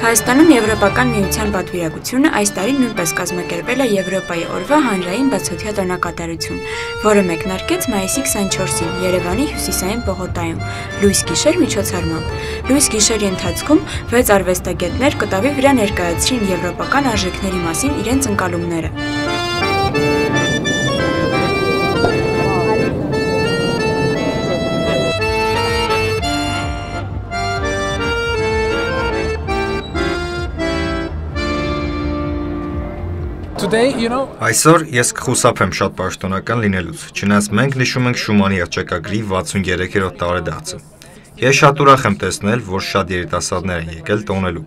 Հայաստանում Եվրոպական միության պատվիրակությունը այս տարի նույնպես կազմակերպել է Եվրոպայի օրվա հանրային բացօթյա տոնակատարություն, որը մեկնարկեց մայիսի 24-ին Երևանի հյուսիսային պողոտայում, լույս գիշեր միջոցառմամբ։ Լույս գիշերի ընթացքում 6 արվեստագետներ կտավի վրա ներկայացրին եվրոպական արժեքների մասին իրենց ընկալումները։ Այսօր ես կխուսափեմ շատ պաշտոնական լինելուց, չնայած մենք նշում ենք Շումանի հռչակագրի 63-րդ տարեդարձը։ Ես շատ ուրախ եմ տեսնել, որ շատ երիտասարդներ են եկել տոնելու,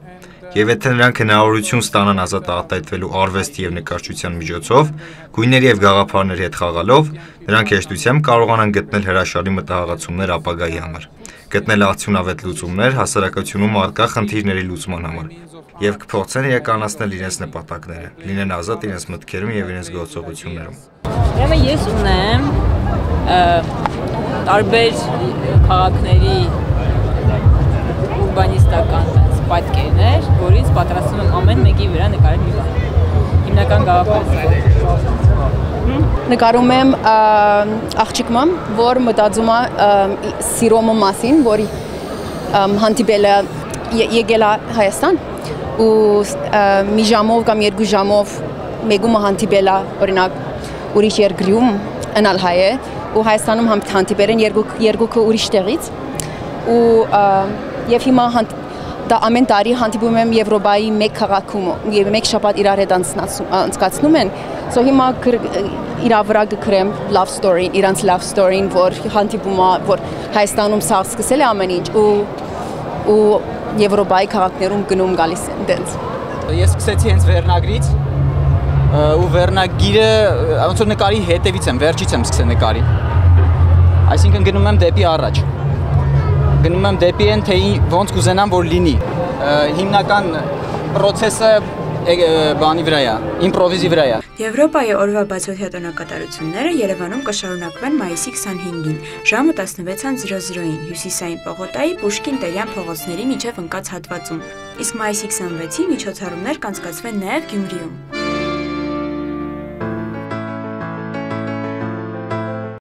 եւ եթե նրանք հնարավորություն ստանան ազատ արտահայտվելու արվեստի եւ նկարչության միջոցով, գույների եւ գաղափարների հետ խաղալով, նրանք հեշտությամբ կարողանան գտնել հրաշալի մտահղացումներ ապագայի համար, գտնել արդյունավետ լուծումներ հասարակությունում առկա խնդիրների լուծման համար եւ կփորձեն իրականացնել իրենց նպատակները, լինեն ազատ իրենց մտքերում եւ իրենց գործողություններում։ Ուրեմն ես ունեմ տարբեր քաղաքների ուրբանիստական պատկերներ, որից պատրաստում եմ ամեն մեկի վրա նկարել մի բան։ Հիմնական գաղափարը նկարում եմ աղջիկը, որ մտածում է սիրո մասին, որի հանդիպել է եկել է Հայաստան ու մի ժամով կամ երկու ժամով մեկումը հանդիպել է օրինակ ուրիշ երկրում ընալ հայ է ու Հայաստանում հանդիպել են երկուքը ուրիշ տեղից ու եւ հիմա դա ամեն տարի հանդիպում եմ Եվրոպայի մեկ քաղաքում եւ մեկ շաբաթ իրար հետ անցկացնում են so հիմա իրա վրա գրեմ love story իրանց love story-ին որ հանդիպում է որ Հայաստանում սա սկսել է ամեն ինչ ու Եվրոպայի քաղաքներում գնում գալիս են դենց։ Ես սկսեցի հենց վերնագրից ու վերնագիրը ոնց որ նկարի հետևից եմ, վերջից եմ սկսել նկարի։ Այսինքն գնում եմ դեպի առաջ։ Գնում եմ դեպի այն թե ոնց կուզենամ որ լինի։ Հիմնական process-ը բանի վրա է, իմպրովիզի վրա է։ Եվրոպայի օրվա բացօթյա տոնակատարությունները Երևանում կշարունակվեն մայիսի 25-ին, ժամը 16:00-ին հյուսիսային պողոտայի Պուշկին-Տերյան փողոցների միջև ընկած հատվածում, իսկ մայիսի 26-ին միջոցառումներ կանցկացվեն նաև Գյումրիում։